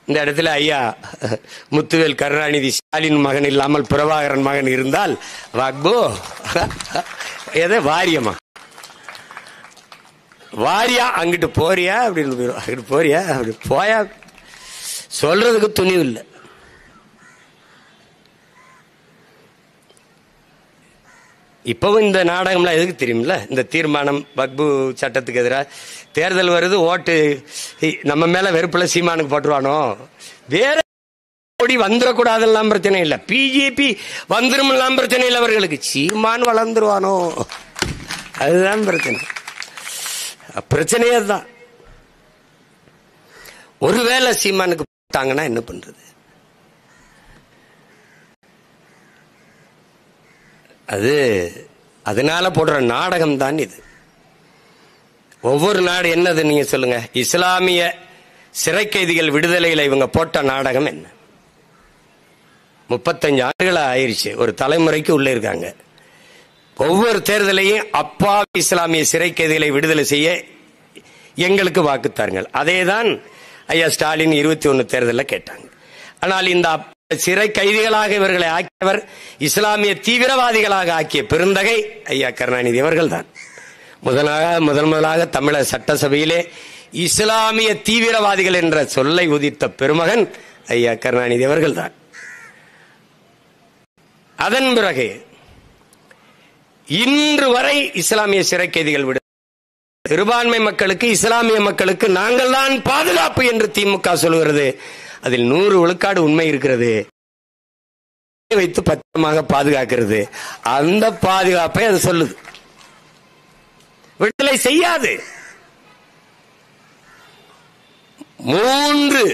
[SPEAKER 1] இந்த இடத்துல ஐயா முத்துவேல் கருணாநிதி ஸ்டாலின் மகன் இல்லாமல் பிரபாகரன் மகன் இருந்தால் வக்பு எதை வாரியமா வாரியா அங்கிட்டு போறியா அப்படின்னு, அங்கிட்டு போறியா அப்படி போயா சொல்றதுக்கு துணிவு இல்லை. இப்பவும் இந்த நாடகம்லாம் எதுக்கு தெரியுமில்ல, இந்த தீர்மானம் வக்பு சட்டத்துக்கு எதிராக தேர்தல் வருது, ஓட்டு நம்ம மேல வெறுப்புல சீமானுக்கு போட்டுருவானோ, வேற வந்துடக்கூடாதெல்லாம் பிரச்சனை இல்லை, பிஜேபி வந்துரும் எல்லாம் பிரச்சனை இல்லை, அவர்களுக்கு சீமான் வளர்ந்துருவானோ அதுதான் பிரச்சனை. பிரச்சனையே தான். ஒருவேளை சீமானுக்கு போட்டாங்கன்னா என்ன பண்றது? அது அதனால போடுற நாடகம் தான் இது. ஒவ்வொரு நாடு என்னது நீங்க சொல்லுங்க. இஸ்லாமிய சிறை கைதிகள் விடுதலையில இவங்க போட்ட நாடகம் என்ன? 35 ஆண்டுகள் ஆயிருச்சு, ஒரு தலைமுறைக்கு உள்ள இருக்காங்க. ஒவ்வொரு தேர்தலையும் அப்பாவி இஸ்லாமிய சிறை கைதிகளை விடுதலை செய்ய எங்களுக்கு வாக்குத்தாருங்கள். அதேதான் ஐயா ஸ்டாலின் 21 தேர்தலில் கேட்டாங்க. ஆனால் இந்த சிறை கைதிகளாக இவர்களை ஆக்கியவர், இஸ்லாமிய தீவிரவாதிகளாக ஆக்கிய பெருந்தகை ஐயா கருணாநிதி அவர்கள் தான். முதலாக தமிழக சட்டசபையிலே இஸ்லாமிய தீவிரவாதிகள் என்ற சொல்லை உதித்த பெருமகன் ஐயா கருணாநிதி அவர்கள் தான். அதன் பிறகு இன்று வரை இஸ்லாமிய சிறை கைதிகள் விடு சிறுபான்மை மக்களுக்கு, இஸ்லாமிய மக்களுக்கு நாங்கள் தான் பாதுகாப்பு என்று திமுக சொல்கிறது. அதில் 100 விழுக்காடு உண்மை இருக்கிறது. வைத்து பத்திரமாக பாதுகாக்கிறது. அந்த பாதுகாப்பை அது சொல்லுது, விடுதலை செய்யாது. 3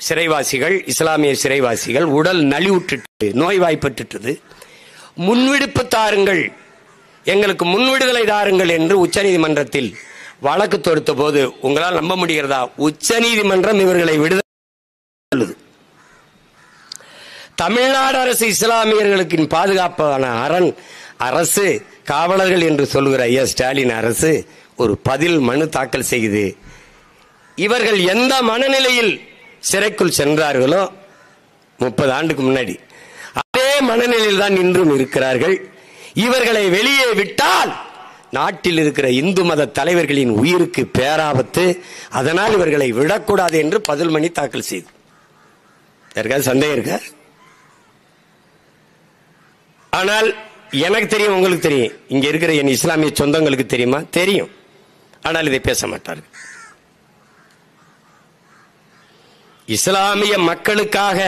[SPEAKER 1] சிறைவாசிகள், இஸ்லாமிய சிறைவாசிகள் உடல் நலிவுற்று நோய்வாய்ப்பட்டு முன்விடுப்பு தாருங்கள், எங்களுக்கு முன்விடுதலை தாருங்கள் என்று உச்சநீதிமன்றத்தில் வழக்கு தொடுத்த போது உங்களால் நம்ப முடிகிறதா? உச்சநீதிமன்றம் இவர்களை விடுதலை. தமிழ்நாடு அரசு இஸ்லாமியர்களுக்கு பாதுகாப்பான அரசு காவலர்கள் என்று சொல்லுகிற ஐயா ஸ்டாலின் அரசு ஒரு பதில் மனு தாக்கல் செய்து இவர்கள் எந்த மனநிலையில் சிறைக்குள் சென்றார்களோ 30 ஆண்டுக்கு முன்னாடி அதே மனநிலையில் தான் இன்றும் இருக்கிறார்கள். இவர்களை வெளியே விட்டால் நாட்டில் இருக்கிற இந்து மத தலைவர்களின் உயிருக்கு பேராபத்து, அதனால் இவர்களை விடக்கூடாது என்று பதில் மனு தாக்கல் செய்து யாருக்காவது சந்தேகம் இருக்கா? ஆனால் எனக்கு தெரியும், உங்களுக்கு தெரியும், இங்க இருக்கிற என் இஸ்லாமிய சொந்தங்களுக்கு தெரியுமா? தெரியும். ஆனால் இதை பேச மாட்டார்கள். இஸ்லாமிய மக்களுக்காக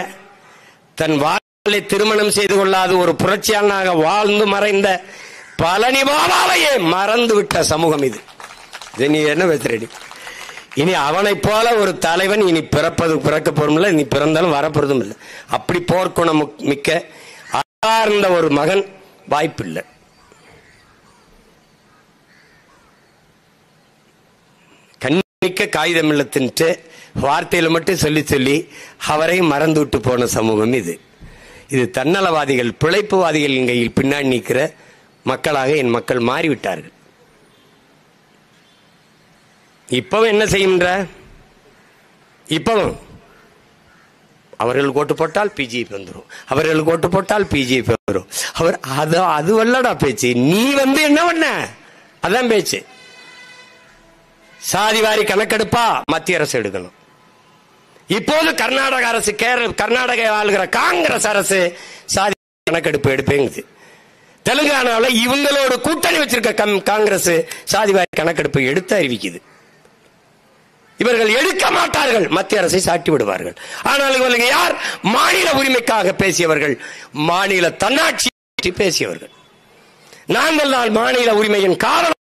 [SPEAKER 1] தன் வாழ்வை திருமணம் செய்து கொள்ளாத ஒரு புரட்சியாளனாக வாழ்ந்து மறைந்த பழனி பாபாவையே மறந்து விட்ட சமூகம் இது. நீ என்ன பேசுறடி? இனி அவனை போல ஒரு தலைவன் இனி பிறக்க போறதும் இல்லை, இனி பிறந்தாலும் வரப்போறதும் இல்லை. அப்படி போர்க்குணம் மிக்க ஆர்ந்த ஒரு மகன் வாய்ப்பில்லை. கண்ணிக்க காகிதம் இல்லத்தின்ட்டு வார்த்தையில மட்டும் சொல்லி சொல்லி அவரை மறந்து விட்டு போன சமூகம் இது. இது தன்னலவாதிகள், பிழைப்புவாதிகள் கையில் பின்னாடி நிற்கிற மக்களாக என் மக்கள் மாறிவிட்டார்கள். இப்பவும் என்ன செய்கின்ற? இப்பவும் அவர்கள் ஓட்டு போட்டால் பிஜேபி வந்துடும், அவர்கள் ஓட்டு போட்டால் பிஜேபி வரும். அவர் அது வல்லடா பேச்சு. நீ என்ன பண்ண? அதான் பேச்சு. சாதிவாரி கணக்கெடுப்பா மத்திய அரசு எடுக்கணும். இப்போது கர்நாடக அரசு, கர்நாடக ஆளுகிற காங்கிரஸ் அரசு சாதி கணக்கெடுப்பு எடுப்பேங்குது. தெலுங்கானாவில் இவங்களோட கூட்டணி வச்சிருக்க காங்கிரஸ் சாதிவாரி கணக்கெடுப்பு எடுத்து அறிவிக்குது. இவர்கள் எடுக்க மாட்டார்கள், மத்திய அரசை சாட்டி விடுவார்கள். ஆனால் இவர்கள் யார்? மாநில உரிமைக்காக பேசியவர்கள், மாநில தன்னாட்சி பேசியவர்கள். நாங்கள் தான் மாநில உரிமையின் காரணம்.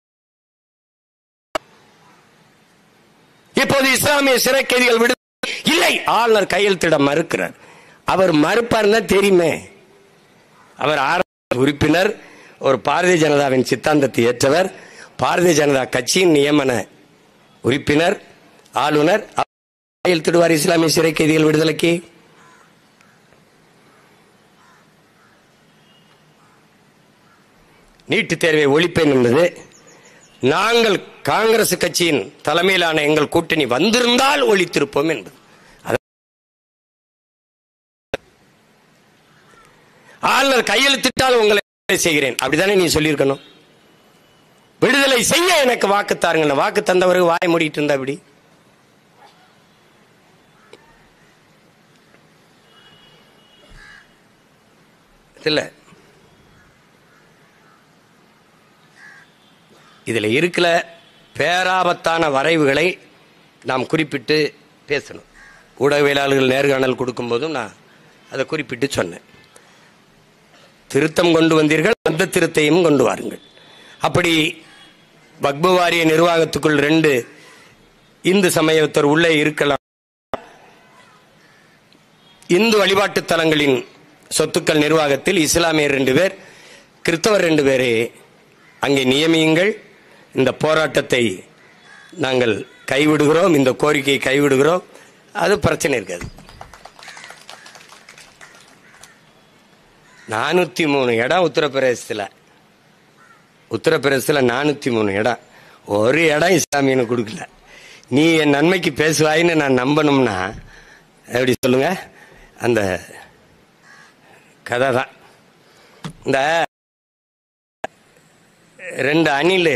[SPEAKER 1] இப்போது இஸ்லாமிய சிறை கைதிகள் விடு இல்லை, ஆளுநர் கையெழுத்திட மறுக்கிறார். அவர் மறுப்பார் தான் தெரியுமே. அவர் உறுப்பினர், ஒரு பாரதிய ஜனதாவின் சித்தாந்தத்தை ஏற்றவர், பாரதிய ஜனதா கட்சியின் நியமன உறுப்பினர், ஆளுநர். கையெழுத்திடுவார் இஸ்லாமிய சிறை கைதிகள் விடுதலைக்கு. நீட்டு தேர்வை ஒழிப்பேன் என்பது நாங்கள் காங்கிரஸ் கட்சியின் தலைமையிலான எங்கள் கூட்டணி வந்திருந்தால் ஒழித்திருப்போம் என்பது. ஆளுநர் கையெழுத்திட்டால் உங்களை செய்கிறேன் அப்படித்தானே நீ சொல்லியிருக்கணும். விடுதலை செய்ய எனக்கு வாக்கு தாருங்க. வாக்கு தந்தவருக்கு வாய் மூடிட்டு இருந்தா அப்படி இல்ல. இதுல இருக்கிற பேராபத்தான வரைவுகளை நாம் குறிப்பிட்டு பேசணும். ஊடகவியலாளர்கள் நேர்காணல் கொடுக்கும் போதும் நான் அதை குறிப்பிட்டு சொன்னேன். திருத்தம் கொண்டு வந்தீர்கள், அந்த திருத்தையும் கொண்டு வாருங்கள். அப்படி வக்பு வாரிய நிர்வாகத்துக்குள் 2 இந்து சமயத்தர் உள்ளே இருக்கலாம். இந்து வழிபாட்டு தலங்களின் சொத்துக்கள் நிர்வாகத்தில் இஸ்லாமியர் 2 பேர், கிறிஸ்தவர் 2 பேரை அங்கே நியமியுங்கள். இந்த போராட்டத்தை நாங்கள் கைவிடுகிறோம், இந்த கோரிக்கையை கைவிடுகிறோம். அது பிரச்சனை இருக்காது. 403 இடம் உத்தரப்பிரதேசத்தில் 403 இடம், ஒரு இடம் இஸ்லாமியனு கொடுக்கல. நீ என் நன்மைக்கு பேசுவாயின்னு நான் நம்பணும்னா எப்படி சொல்லுங்க? அந்த கதை தான். இந்த 2 அணில்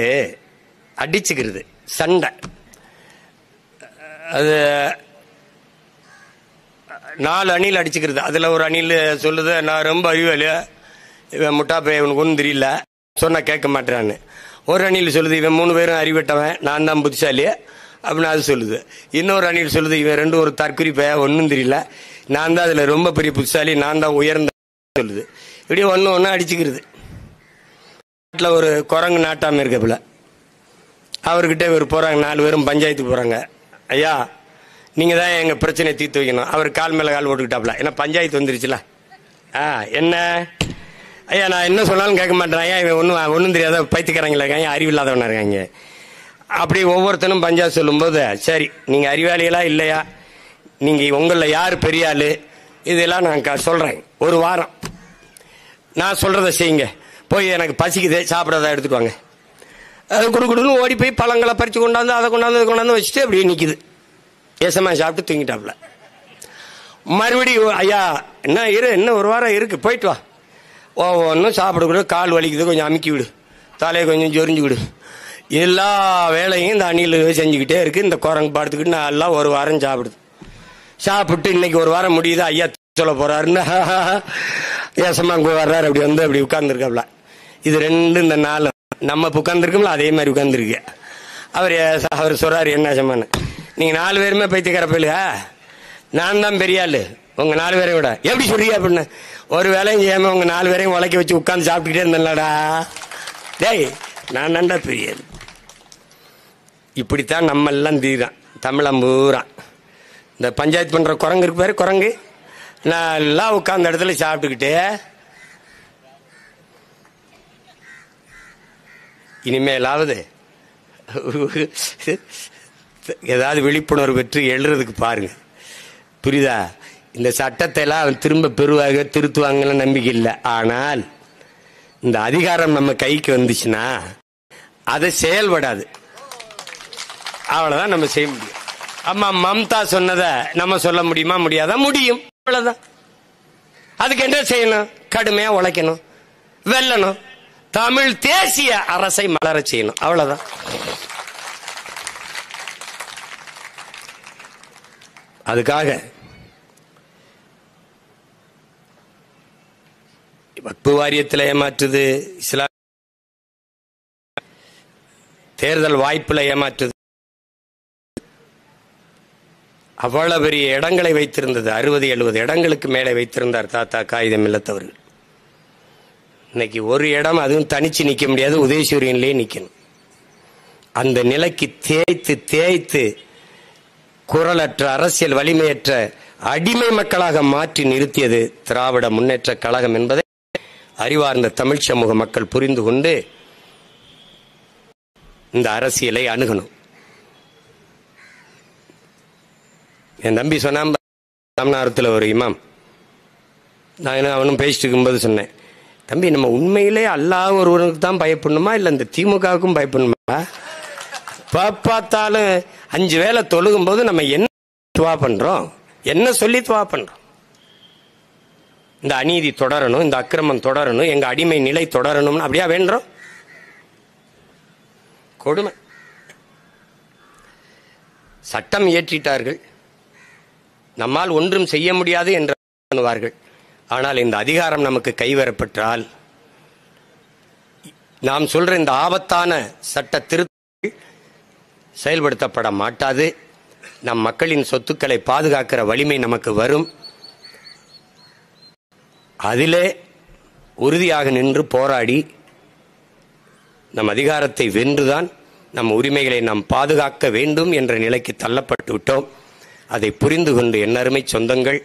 [SPEAKER 1] அடிச்சுக்கிறது, சண்டை. அது 4 அணில் அடிச்சுக்கிறது. அதில் ஒரு அணில் சொல்லுது, நான் ரொம்ப அறிவாளி, இவன் முட்டாப்பைய, இவனுக்கு ஒன்றும் தெரியல, சொன்ன கேட்க மாட்டேறான்னு. ஒரு அணில் சொல்லுது, இவன் 3 பேரும் அறிவிட்டவன், நான் தான் புத்திசாலி அப்படின்னு அது சொல்லுது. இன்னொரு அணில் சொல்லுது, இவன் 2 ஒரு தற்குறி பைய, ஒன்றும் தெரியல, நான் தான் அதில் ரொம்ப பெரிய புத்திசாலி, நான் தான் உயர்ந்த சொல்லுது. இப்படி ஒன்று அடிச்சுக்கிறது. நாட்டில் ஒரு குரங்கு நாட்டாமல் இருக்கப்பல, அவர்கிட்ட இவர் போகிறாங்க, 4 பேரும் பஞ்சாயத்துக்கு போகிறாங்க. ஐயா, நீங்கள் தான் எங்கள் பிரச்சனையை தீர்த்து வைக்கணும். அவர் கால் மேலே கால் போட்டுக்கிட்டாப்ல, ஏன்னா பஞ்சாயத்து வந்துருச்சுல. என்ன ஐயா, நான் என்ன சொன்னாலும் கேட்க மாட்டேன். ஐயா, இவன் ஒன்றும் தெரியாத பைத்தியக்காரங்களா இருக்காங்க, அறிவில்லாதவனா இருக்காங்க. அப்படி ஒவ்வொருத்தனும் பஞ்சாயத்து சொல்லும்போது, சரி நீங்கள் அறிவாளிகளா இல்லையா, நீங்கள் உங்களில் யார் பெரிய ஆள், இதெல்லாம் நான் சொல்கிறேன். ஒரு வாரம் நான் சொல்கிறத செய்யுங்க. போய் எனக்கு பசிக்குது, சாப்பிட்றதா எடுத்துட்டு வாங்க. அது குடுக்குடுன்னு ஓடி போய் பழங்களை பறித்து கொண்டாந்து அதை கொண்டாந்து வச்சுட்டு அப்படியே நிற்கிது. ஏசமா சாப்பிட்டு தூங்கிட்டாப்புல. மறுபடியும் ஐயா இன்னும் ஒரு வாரம் இருக்கு, போயிட்டு வா. ஒன்றும் சாப்பிடக்கூட, கால் வலிக்குது, கொஞ்சம் அமுக்கி விடு, தலையை கொஞ்சம் சொரிஞ்சு விடு. எல்லா வேலையும் இந்த அணில் செஞ்சுக்கிட்டே இருக்கு. இந்த குரங்கு படுத்துக்கிட்டு நல்லா ஒரு வாரம் சாப்பிடுது. சாப்பிட்டு இன்னைக்கு ஒரு வாரம் முடியுது. ஐயா சொல்ல போறாருன்னு ஏசமா அங்க வர்றாரு, அப்படி வந்து அப்படி உட்கார்ந்துருக்காப்ல. இது ரெண்டு இந்த நாளும் நம்ம உட்கார்ந்துருக்கோம்ல அதே மாதிரி உட்கார்ந்துருக்கு. அவர் சொல்றாரு, என்ன சமான்னு, நீங்க 4 பேருமே பைத்தியக்கார போயிலுங்க, நான் தான் பெரிய ஆளு, உங்க 4 பேரையும் விட எப்படி சொல்றீங்க அப்படின்னு. ஒரு வேலையும் செய்யாம உங்க 4 பேரையும் உழைக்க வச்சு உட்கார்ந்து சாப்பிட்டுக்கிட்டே இருந்தேன்லடா. டேய் நான் நண்டா பெரிய. இப்படித்தான் நம்ம எல்லாம் தீரான் தமிழம் பூரா. இந்த பஞ்சாயத்து பண்ற குரங்கு இருக்கு பாரு, குரங்கு நல்லா உட்கார்ந்த இடத்துல சாப்பிட்டுக்கிட்டு இனிமேலாவது ஏதாவது விழிப்புணர்வு பெற்று எழுறதுக்கு பாருங்க. புரியுதா? இந்த சட்டத்தை எல்லாம் திரும்ப பெறுவாங்க, திருத்துவாங்க நம்பிக்கை இல்லை. ஆனால் இந்த அதிகாரம் நம்ம கைக்கு வந்துச்சுன்னா அது செயல்படாது. அவ்வளவுதான் நம்ம செய்ய முடியும். அம்மா மம்தா சொன்னதை நம்ம சொல்ல முடியுமா? முடியாதா? முடியும். அவ்வளவுதான். அதுக்கு என்ன செய்யணும்? கடுமையா உழைக்கணும், வெல்லணும், தமிழ் தேசிய அரசை மலர செய்யணும். அவ்வளவுதான். அதுக்காக வக்பு வாரியத்தில் ஏமாற்றுது, இஸ்லாம் தேர்தல் வாய்ப்புல ஏமாற்றுது. அவ்வளவு பெரிய இடங்களை வைத்திருந்தது, 60-70 இடங்களுக்கு மேலே வைத்திருந்தார் தாத்தா காகிதம் இல்லத்தவர்கள். இன்னைக்கு ஒரு இடம், அதுவும் தனிச்சு நிக்க முடியாது, உதயசூரியன்லயே நிக்கணும். அந்த நிலைக்கு தேய்த்து தேய்த்து குரலற்ற, அரசியல் வலிமையற்ற அடிமை மக்களாக மாற்றி நிறுத்தியது திராவிட முன்னேற்ற கழகம் என்பதை அறிவார்ந்த தமிழ் சமூக மக்கள் புரிந்து கொண்டு இந்த அரசியலை அணுகணும். என் தம்பி சொன்னான், தமிழ்நாட்டில் ஒரு இமாம், நான் அவனும் பேசிட்டு இருக்கும்போது சொன்னேன், தம்பி நம்ம உண்மையிலே அல்லாஹ் ஒருவனுக்கு தான் பயப்படணுமா இல்லை இந்த திமுகவுக்கும் பயப்படணுமா? பார்த்தாலும் 5 வேளை தொழுகும் போது நம்ம என்ன துவா பண்றோம், என்ன சொல்லி துவா பண்றோம்? இந்த அநீதி தொடரணும், இந்த அக்கிரமம் தொடரணும், எங்க அடிமை நிலை தொடரணும்னு அப்படியா வேண்டுறோம்? கொடுமை. சட்டம் இயற்றிட்டார்கள், நம்மால் ஒன்றும் செய்ய முடியாது என்று பண்ணுவார்கள். ஆனால் இந்த அதிகாரம் நமக்கு கைவரப்பட்டால் நாம் சொல்ற இந்த ஆபத்தான சட்ட திருத்தங்கள் செயல்படுத்தப்பட மாட்டாது. நம் மக்களின் சொத்துக்களை பாதுகாக்கிற வலிமை நமக்கு வரும். அதிலே உறுதியாக நின்று போராடி நம் அதிகாரத்தை வென்றுதான் நம் உரிமைகளை நாம் பாதுகாக்க வேண்டும் என்ற நிலைக்கு தள்ளப்பட்டு விட்டோம். அதை புரிந்து கொண்டு எண்ணருமை சொந்தங்கள்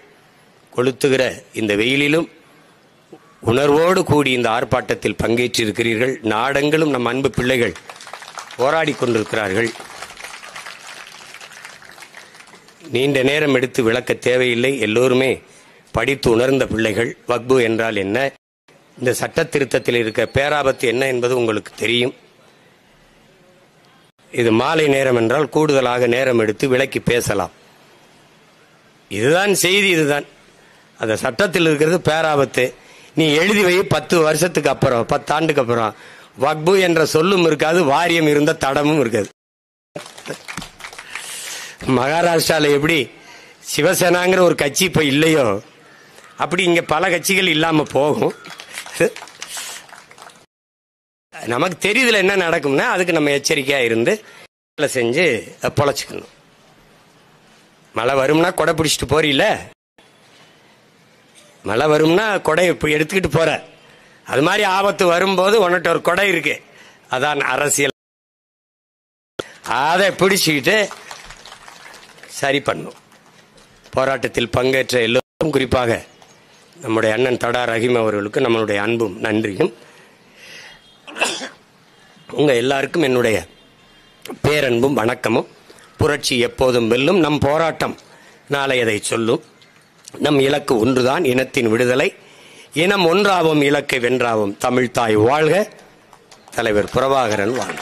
[SPEAKER 1] கொளுத்துகிற இந்த வெயிலிலும் உணர்வோடு கூடி இந்த ஆர்ப்பாட்டத்தில் பங்கேற்றிருக்கிறீர்கள். நாடெங்கிலும் நம் அன்பு பிள்ளைகள் போராடி கொண்டிருக்கிறார்கள். நீண்ட நேரம் எடுத்து விளக்க தேவையில்லை. எல்லோருமே படித்து உணர்ந்த பிள்ளைகள். வக்பு என்றால் என்ன, இந்த சட்ட திருத்தத்தில் இருக்க பேராபத்து என்ன என்பது உங்களுக்கு தெரியும். இது மாலை நேரம் என்றால் கூடுதலாக நேரம் எடுத்து விளக்கி பேசலாம். இதுதான் செய்தி, இதுதான். அந்த சட்டத்தில் இருக்கிறது பேராபத்து. நீ எழுதி வை, 10 வருஷத்துக்கு அப்புறம், 10 ஆண்டுக்கு அப்புறம் வக்பு என்ற சொல்லும் இருக்காது, வாரியம் இருந்த தடமும் இருக்காது. மகாராஷ்டிரால எப்படி சிவசேனாங்கிற ஒரு கட்சி இப்ப இல்லையோ, அப்படி இங்க பல கட்சிகள் இல்லாம போகும். நமக்கு தெரியுதுல என்ன நடக்கும்னா அதுக்கு நம்ம எச்சரிக்கையா இருந்து செஞ்சு பொழைச்சுக்கணும். மழை வரும்னா கொடை பிடிச்சிட்டு போறீல்ல, மழை வரும்னா கொடை எடுத்துக்கிட்டு போற, அது மாதிரி ஆபத்து வரும்போது உன்னிட்ட ஒரு கொடை இருக்கு, அதான் அரசியல். அதை பிடிச்சுக்கிட்டு சரி பண்ணும். போராட்டத்தில் பங்கேற்ற எல்லோரும், குறிப்பாக நம்முடைய அண்ணன் தடா ரஹீம் அவர்களுக்கு நம்மளுடைய அன்பும் நன்றியும். உங்க எல்லாருக்கும் என்னுடைய பேரன்பும் வணக்கமும். புரட்சி எப்போதும் வெல்லும். நம் போராட்டம் நாளை அதை சொல்லும். நம் இலக்கு ஒன்றுதான், இனத்தின் விடுதலை. இனம் ஒன்றாவும், இலக்கை வென்றாவும். தமிழ் தாய் வாழ்க, தலைவர் பிரபாகரன் வாழ்க.